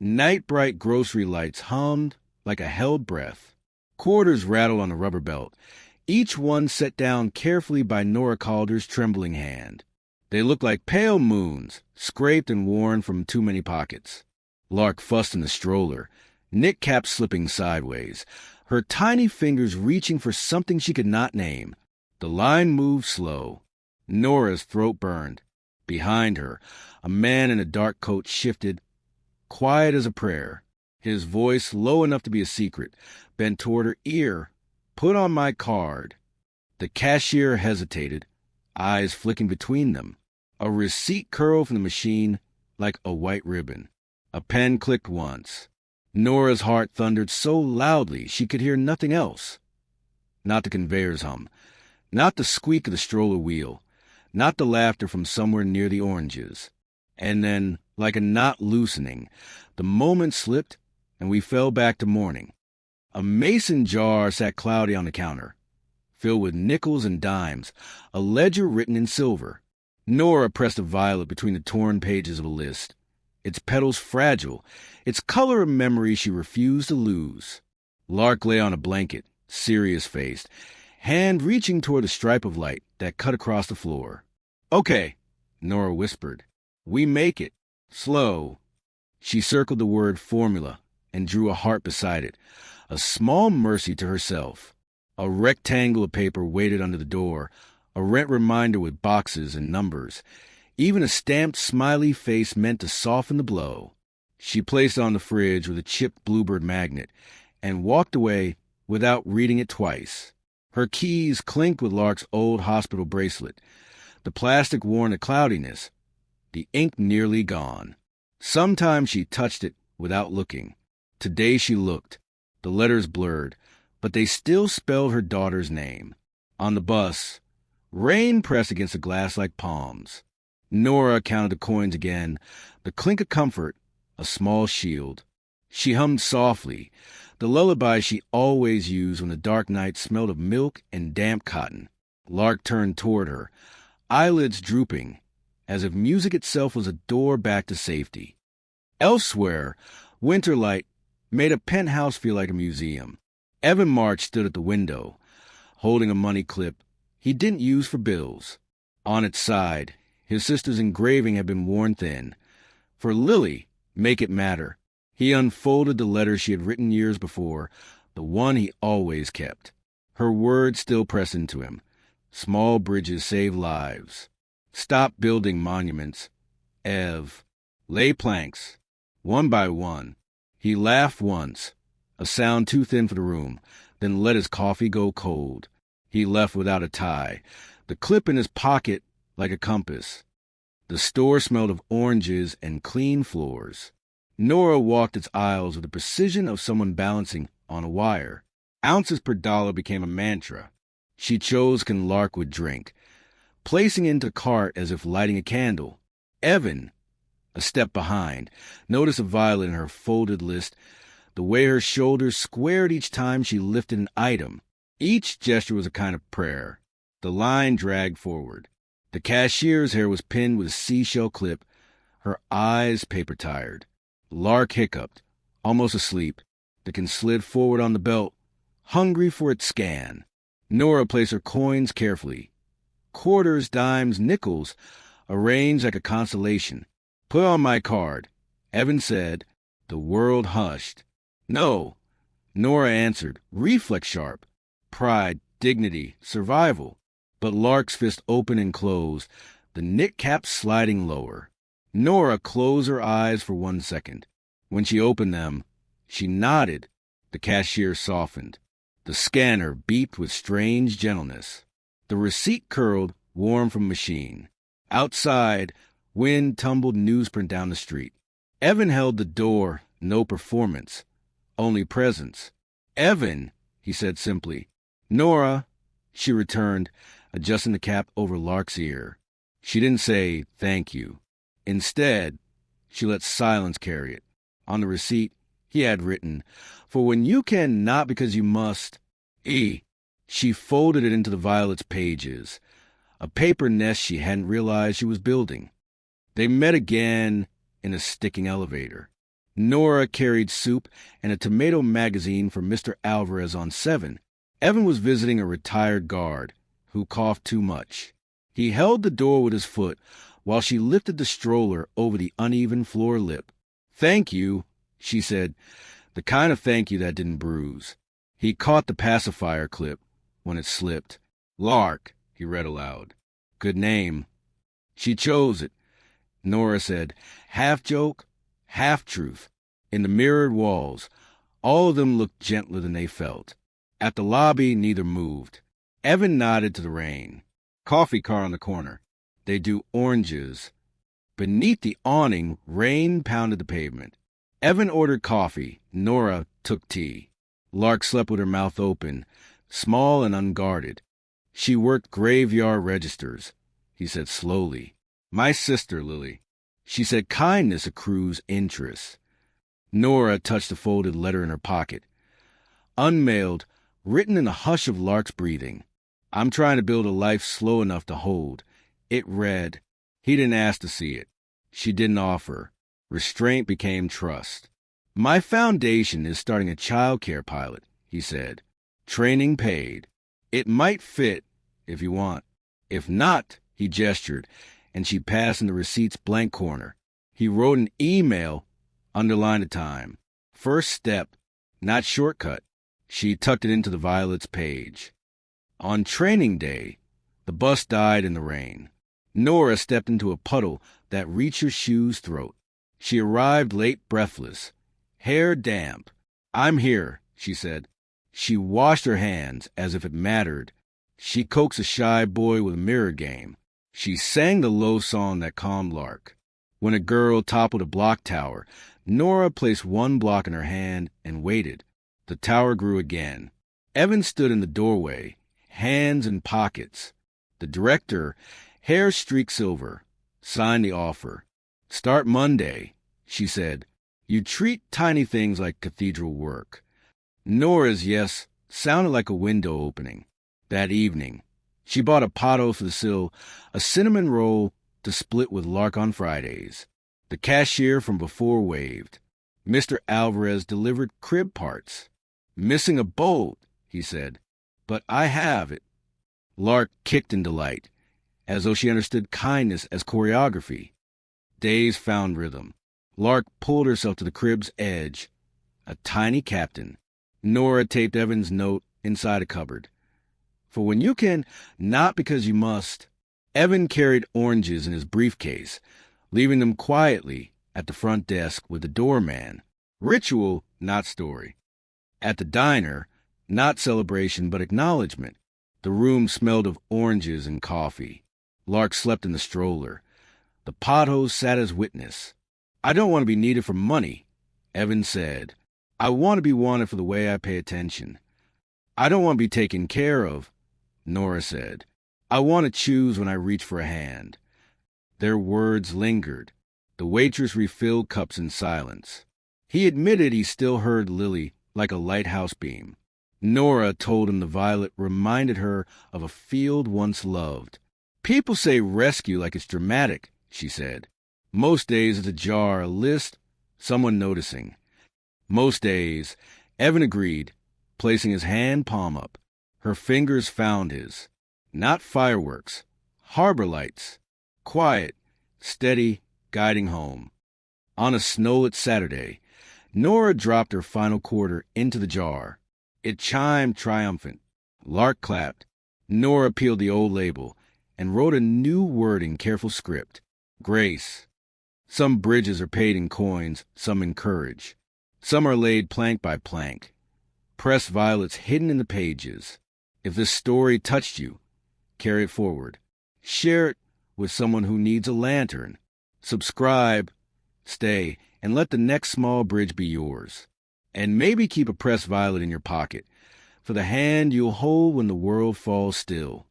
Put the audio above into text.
Night-bright grocery lights hummed like a held breath. Quarters rattled on a rubber belt, each one set down carefully by Nora Calder's trembling hand. They looked like pale moons, scraped and worn from too many pockets. Lark fussed in the stroller, kneecaps slipping sideways, her tiny fingers reaching for something she could not name. The line moved slow. Nora's throat burned. Behind her, a man in a dark coat shifted, quiet as a prayer. His voice, low enough to be a secret, bent toward her ear. "Put on my card." The cashier hesitated, eyes flicking between them. A receipt curled from the machine like a white ribbon. A pen clicked once. Nora's heart thundered so loudly she could hear nothing else. Not the conveyor's hum, not the squeak of the stroller wheel, not the laughter from somewhere near the oranges. And then, like a knot loosening, the moment slipped, and we fell back to morning. A mason jar sat cloudy on the counter, filled with nickels and dimes, a ledger written in silver. Nora pressed a violet between the torn pages of a list, its petals fragile, its color a memory she refused to lose. Lark lay on a blanket, serious-faced, hand reaching toward the stripe of light that cut across the floor. "Okay," Nora whispered. "We make it. Slow." She circled the word formula and drew a heart beside it, a small mercy to herself. A rectangle of paper waited under the door, a rent reminder with boxes and numbers, even a stamped smiley face meant to soften the blow. She placed it on the fridge with a chipped bluebird magnet and walked away without reading it twice. Her keys clinked with Lark's old hospital bracelet. The plastic wore a cloudiness, the ink nearly gone. Sometimes she touched it without looking. Today she looked. The letters blurred, but they still spelled her daughter's name. On the bus, rain pressed against the glass like palms. Nora counted the coins again, the clink of comfort, a small shield. She hummed softly, the lullaby she always used when the dark night smelled of milk and damp cotton. Lark turned toward her, eyelids drooping, as if music itself was a door back to safety. Elsewhere, winter light made a penthouse feel like a museum. Evan March stood at the window, holding a money clip he didn't use for bills. On its side, his sister's engraving had been worn thin. For Lily, make it matter. He unfolded the letter she had written years before, the one he always kept. Her words still pressed into him. Small bridges save lives. Stop building monuments. Ev. Lay planks. One by one. He laughed once, a sound too thin for the room, then let his coffee go cold. He left without a tie, the clip in his pocket like a compass. The store smelled of oranges and clean floors. Nora walked its aisles with the precision of someone balancing on a wire. Ounces per dollar became a mantra. She chose can Lark would drink, placing it into the cart as if lighting a candle. Evan, a step behind, noticed a violet in her folded list, the way her shoulders squared each time she lifted an item. Each gesture was a kind of prayer. The line dragged forward. The cashier's hair was pinned with a seashell clip, her eyes paper-tired. Lark hiccuped, almost asleep. The can slid forward on the belt, hungry for its scan. Nora placed her coins carefully. Quarters, dimes, nickels, arranged like a constellation. "Put on my card," Evan said. The world hushed. "No," Nora answered, reflex sharp. Pride, dignity, survival. But Lark's fist opened and closed, the knit cap sliding lower. Nora closed her eyes for 1 second. When she opened them, she nodded. The cashier softened. The scanner beeped with strange gentleness. The receipt curled, warm from machine. Outside, wind tumbled newsprint down the street. Evan held the door, no performance, only presence. "Evan," he said simply. "Nora," she returned, adjusting the cap over Lark's ear. She didn't say, "Thank you." Instead, she let silence carry it. On the receipt, he had written, "For when you can, not because you must." She folded it into the violet's pages, a paper nest she hadn't realized she was building. They met again in a sticking elevator. Nora carried soup and a tomato magazine for Mr. Alvarez on 7. Evan was visiting a retired guard who coughed too much. He held the door with his foot while she lifted the stroller over the uneven floor lip. "Thank you," she said, the kind of thank you that didn't bruise. He caught the pacifier clip when it slipped. "Lark," he read aloud. "Good name." "She chose it," Nora said, half joke, half truth. In the mirrored walls, all of them looked gentler than they felt. At the lobby, neither moved. Evan nodded to the rain. "Coffee car on the corner. They do oranges." Beneath the awning, rain pounded the pavement. Evan ordered coffee. Nora took tea. Lark slept with her mouth open, small and unguarded. "She worked graveyard registers," he said slowly. "My sister, Lily. She said kindness accrues interest." Nora touched a folded letter in her pocket. Unmailed, written in the hush of Lark's breathing. "I'm trying to build a life slow enough to hold." It read. He didn't ask to see it. She didn't offer. Restraint became trust. "My foundation is starting a child care pilot," he said. "Training paid. It might fit if you want. If not," he gestured, and she passed in the receipt's blank corner. He wrote an email, underlined the time. First step, not shortcut. She tucked it into the Violet's page. On training day, the bus died in the rain. Nora stepped into a puddle that reached her shoe's throat. She arrived late, breathless, hair damp. "I'm here," she said. She washed her hands as if it mattered. She coaxed a shy boy with a mirror game. She sang the low song that calmed Lark. When a girl toppled a block tower, Nora placed one block in her hand and waited. The tower grew again. Evan stood in the doorway, hands in pockets. The director, hair streaked silver, signed the offer. "Start Monday," she said. "You treat tiny things like cathedral work." Nora's yes sounded like a window opening. That evening, she bought a potto for the sill, a cinnamon roll to split with Lark on Fridays. The cashier from before waved. Mr. Alvarez delivered crib parts. "Missing a bolt," he said. "But I have it." Lark kicked in delight, as though she understood kindness as choreography. Days found rhythm. Lark pulled herself to the crib's edge. A tiny captain. Nora taped Evan's note inside a cupboard. "For when you can, not because you must." Evan carried oranges in his briefcase, leaving them quietly at the front desk with the doorman. Ritual, not story. At the diner, not celebration, but acknowledgement. The room smelled of oranges and coffee. Lark slept in the stroller. The potholes sat as witness. "I don't want to be needed for money," Evan said. "I want to be wanted for the way I pay attention." "I don't want to be taken care of," Nora said. "I want to choose when I reach for a hand." Their words lingered. The waitress refilled cups in silence. He admitted he still heard Lily like a lighthouse beam. Nora told him the violet reminded her of a field once loved. "People say rescue like it's dramatic," she said. "Most days it's a jar, a list, someone noticing." "Most days," Evan agreed, placing his hand palm up. Her fingers found his. Not fireworks, harbor lights. Quiet, steady, guiding home. On a snowlit Saturday, Nora dropped her final quarter into the jar. It chimed triumphant. Lark clapped. Nora peeled the old label and wrote a new word in careful script. Grace. Some bridges are paid in coins, some in courage. Some are laid plank by plank. Pressed violets hidden in the pages. If this story touched you, carry it forward. Share it with someone who needs a lantern. Subscribe, stay, and let the next small bridge be yours. And maybe keep a pressed violet in your pocket for the hand you'll hold when the world falls still.